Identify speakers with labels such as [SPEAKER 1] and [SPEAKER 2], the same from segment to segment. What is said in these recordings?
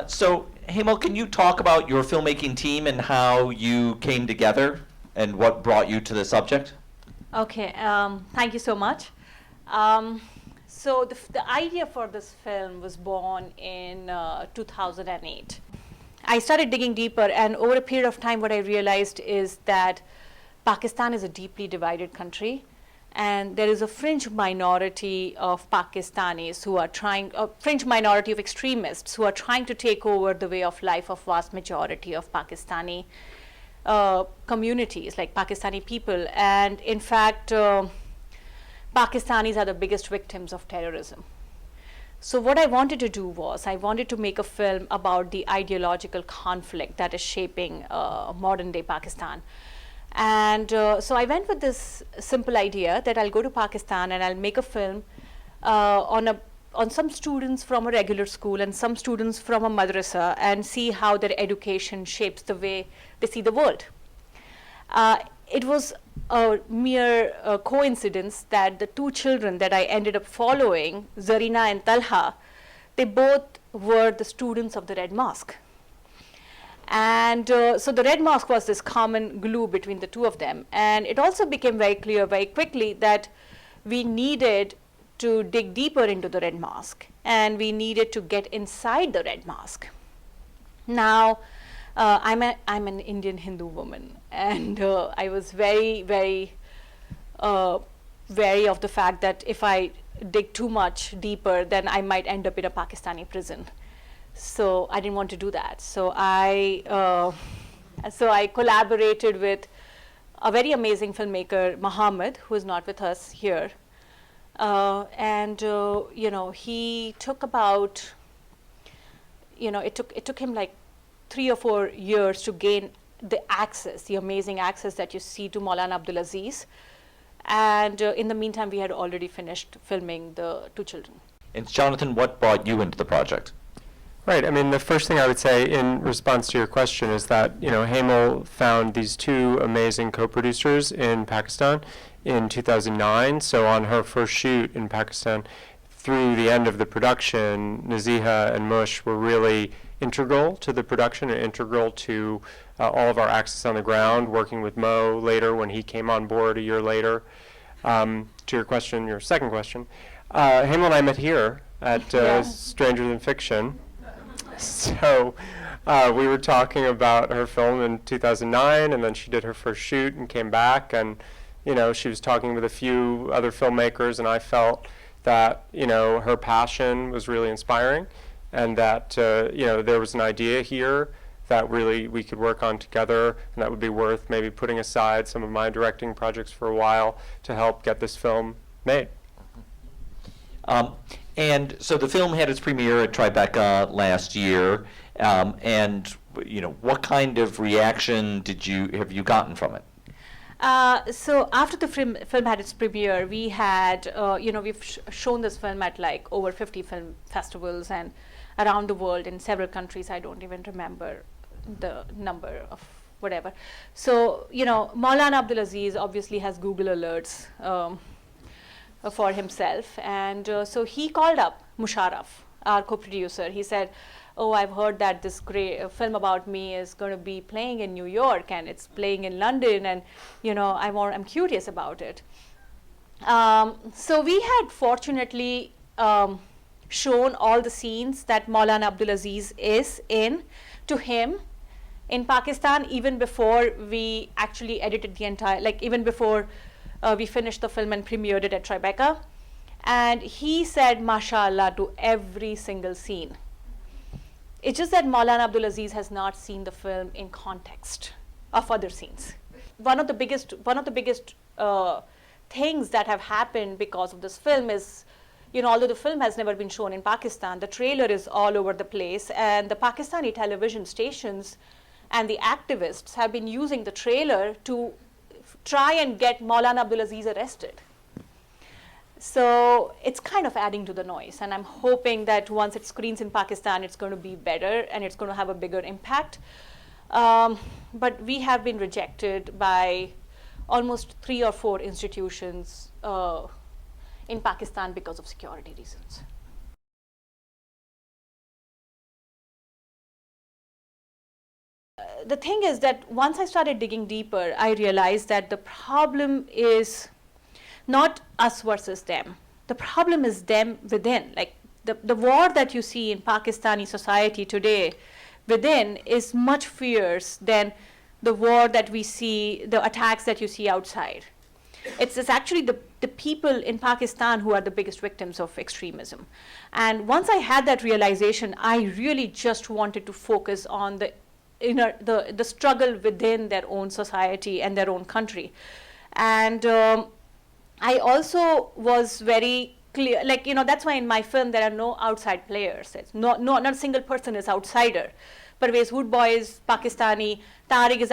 [SPEAKER 1] So, Hemal, can you talk about your filmmaking team and how you came together and what brought you to the subject?
[SPEAKER 2] Okay, thank you so much. So the idea for this film was born in 2008. I started digging deeper, and over a period of time, what I realized is that Pakistan is a deeply divided country, and there is a fringe minority of Pakistanis who are trying, a fringe minority of extremists who are trying to take over the way of life of vast majority of Pakistani communities, like Pakistani people. And in fact, Pakistanis are the biggest victims of terrorism. So what I wanted to do was, I wanted to make a film about the ideological conflict that is shaping modern day Pakistan. And so I went with this simple idea that I'll go to Pakistan and I'll make a film on some students from a regular school and some students from a madrasa, and see how their education shapes the way they see the world. It was a mere coincidence that the two children that I ended up following, Zarina and Talha, they both were the students of the Red Mosque. And so the Red Mosque was this common glue between the two of them. And it also became very clear very quickly that we needed to dig deeper into the Red Mosque, and we needed to get inside the Red Mosque. Now, I'm an Indian Hindu woman, and I was very, very wary of the fact that if I dig too much deeper, then I might end up in a Pakistani prison. So I didn't want to do that. So I collaborated with a very amazing filmmaker, Muhammad, who is not with us here. You know, he took about, you know, it took him like 3 or 4 years to gain the access, the amazing access that you see to Maulana Abdulaziz. And in the meantime, we had already finished filming the two children.
[SPEAKER 1] And Jonathan, what brought you into the project?
[SPEAKER 3] Right. I mean, the first thing I would say in response to your question is that, you know, Hemal found these two amazing co-producers in Pakistan in 2009. So on her first shoot in Pakistan, through the end of the production, Naziha and Mush were really integral to the production and integral to all of our access on the ground, working with Mo later when he came on board a year later. To your question, your second question, Hemal and I met here at Stranger Than Fiction. So we were talking about her film in 2009, and then she did her first shoot and came back, and you know, she was talking with a few other filmmakers, and I felt that, you know, her passion was really inspiring, and that you know, there was an idea here that really we could work on together, and that would be worth maybe putting aside some of my directing projects for a while to help get this film made.
[SPEAKER 1] And so the film had its premiere at Tribeca last year, and you know, what kind of reaction have you gotten from it?
[SPEAKER 2] So after the film had its premiere, we had, you know, we've shown this film at like over 50 film festivals and around the world in several countries. I don't even remember the number of whatever. So, you know, Maulana Abdulaziz obviously has Google alerts for himself, and so he called up Musharraf, our co-producer. He said, oh, I've heard that this great film about me is going to be playing in New York, and it's playing in London, and you know, I'm curious about it. So we had fortunately shown all the scenes that Maulana Abdulaziz is in to him in Pakistan, even before we actually edited the entire, like even before we finished the film and premiered it at Tribeca. And he said, mashallah, to every single scene. It's just that Maulana Abdulaziz has not seen the film in context of other scenes. One of the biggest things that have happened because of this film is, you know, although the film has never been shown in Pakistan, the trailer is all over the place, and the Pakistani television stations and the activists have been using the trailer to try and get Maulana Abdulaziz arrested. So it's kind of adding to the noise, and I'm hoping that once it screens in Pakistan, it's going to be better and it's going to have a bigger impact. But we have been rejected by almost 3 or 4 institutions in Pakistan because of security reasons. the thing is that once I started digging deeper, I realized that the problem is not us versus them. The problem is them within. Like the war that you see in Pakistani society today within is much fierce than the war that we see, the attacks that you see outside. It's actually the people in Pakistan who are the biggest victims of extremism. And once I had that realization, I really just wanted to focus on the struggle within their own society and their own country. And I also was very clear, like, that's why in my film there are no outside players. It's not a single person is outsider. Parvez Woodboy is Pakistani, Tariq is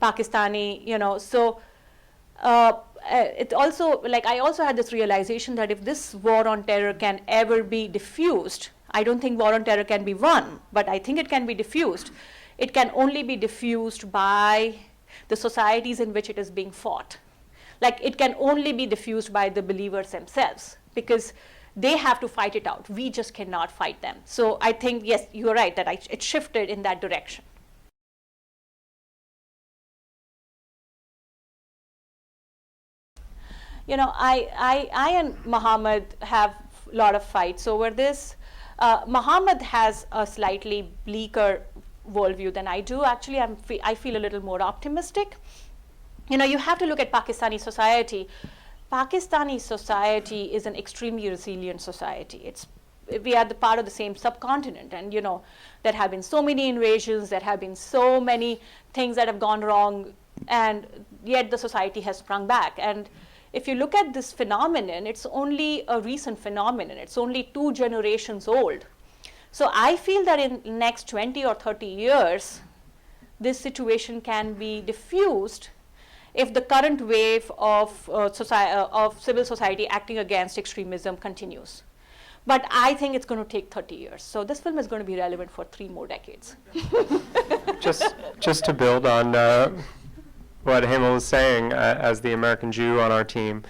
[SPEAKER 2] Pakistani, so it also, like, I also had this realization that if this war on terror can ever be diffused, I don't think war on terror can be won, but I think it can be diffused. It can only be diffused by the societies in which it is being fought. Like, it can only be diffused by the believers themselves, because they have to fight it out. We just cannot fight them. So I think, yes, you're right, that it shifted in that direction. I and Muhammad have a lot of fights over this. Muhammad has a slightly bleaker worldview than I do. Actually, I feel a little more optimistic. You have to look at Pakistani society. Pakistani society is an extremely resilient society. We are the part of the same subcontinent, and there have been so many invasions, there have been so many things that have gone wrong, and yet the society has sprung back. And if you look at this phenomenon, it's only a recent phenomenon. It's only 2 generations old. So I feel that in the next 20 or 30 years, this situation can be diffused if the current wave of civil society acting against extremism continues. But I think it's going to take 30 years. So this film is going to be relevant for 3 more decades.
[SPEAKER 3] Just to build on what Hemal was saying, as the American Jew on our team,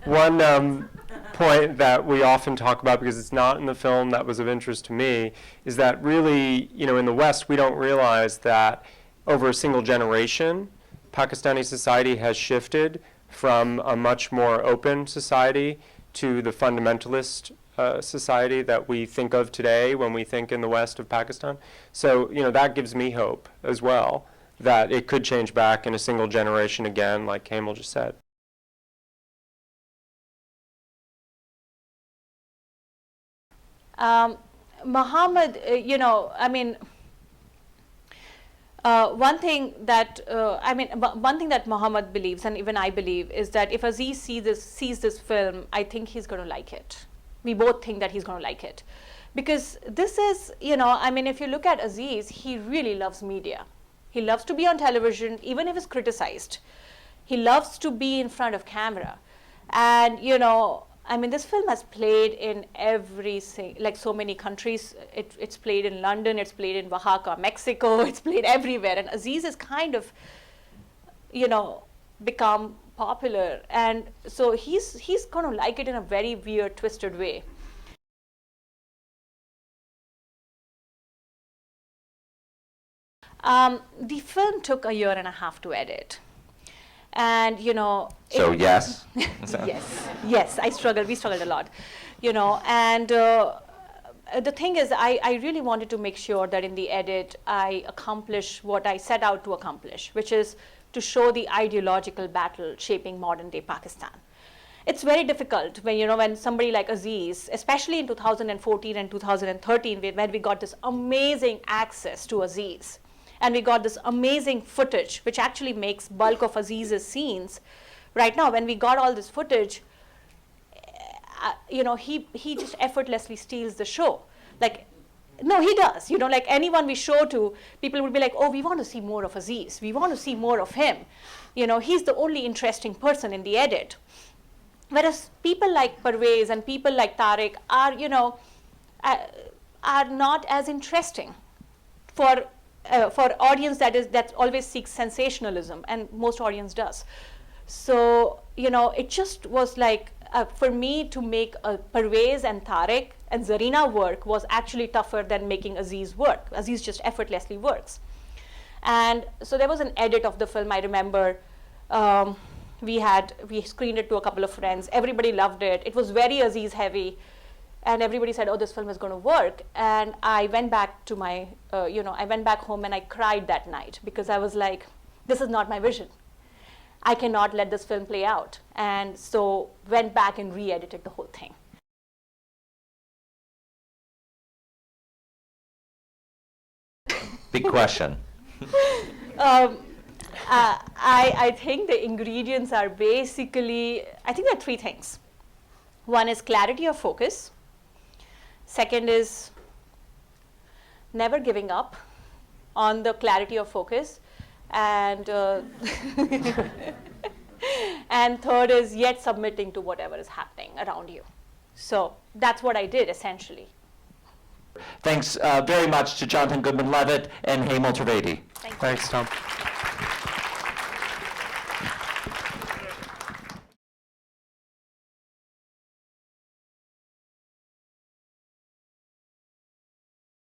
[SPEAKER 3] one point that we often talk about, because it's not in the film that was of interest to me, is that really, in the West, we don't realize that over a single generation, Pakistani society has shifted from a much more open society to the fundamentalist society that we think of today when we think in the West of Pakistan. So, that gives me hope as well, that it could change back in a single generation again, like Hemal just said.
[SPEAKER 2] Muhammad, one thing that Muhammad believes, and even I believe, is that if Aziz sees this film, I think he's going to like it. We both think that he's going to like it, because this is, if you look at Aziz, he really loves media. He loves to be on television, even if it's criticized. He loves to be in front of camera. And, this film has played in so many countries. It's played in London, it's played in Oaxaca, Mexico, it's played everywhere. And Aziz is kind of, become popular. And so he's going to like it in a very weird, twisted way. The film took 1.5 years to edit. And,
[SPEAKER 1] So yes?
[SPEAKER 2] Yes, we struggled a lot, and the thing is, I really wanted to make sure that in the edit, I accomplish what I set out to accomplish, which is to show the ideological battle shaping modern day Pakistan. It's very difficult when somebody like Aziz, especially in 2014 and 2013, when we got this amazing access to Aziz, and we got this amazing footage, which actually makes bulk of Aziz's scenes. Right now, when we got all this footage, he just effortlessly steals the show. No, he does. Like anyone we show to, people would be like, oh, we want to see more of Aziz. We want to see more of him. He's the only interesting person in the edit. Whereas people like Parvez and people like Tariq are not as interesting for audience that always seeks sensationalism, and most audience does. So, it just was like, for me to make Parvez and Tariq and Zarina work was actually tougher than making Aziz work. Aziz just effortlessly works. And so there was an edit of the film, I remember. We screened it to a couple of friends. Everybody loved it. It was very Aziz heavy. And everybody said, oh, this film is going to work. And I went back to I went back home and I cried that night because I was like, this is not my vision. I cannot let this film play out. And so went back and re-edited the whole thing.
[SPEAKER 1] Big question.
[SPEAKER 2] I think the ingredients are basically, I think there are three things. One is clarity of focus. Second is never giving up on the clarity of focus. And and third is yet submitting to whatever is happening around you. So that's what I did essentially.
[SPEAKER 1] Thanks very much to Jonathan Goodman Levitt and Hemal Trivedi.
[SPEAKER 2] Thank you.
[SPEAKER 3] Thanks, Thom.